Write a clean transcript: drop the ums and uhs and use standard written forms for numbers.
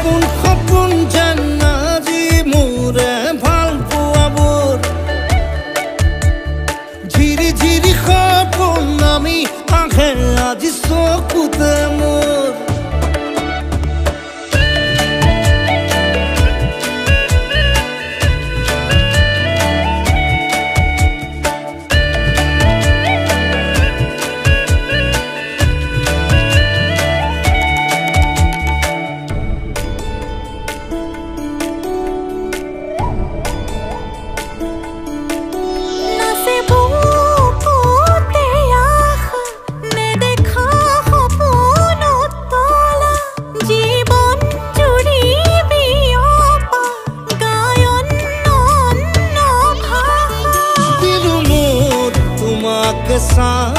সপোন সপোন যেন আজি মোৰে ভাল পোৱাবোৰ ঝিৰি ঝিৰি সপোন আমি আহে আজি চকুতে মোৰ के साथ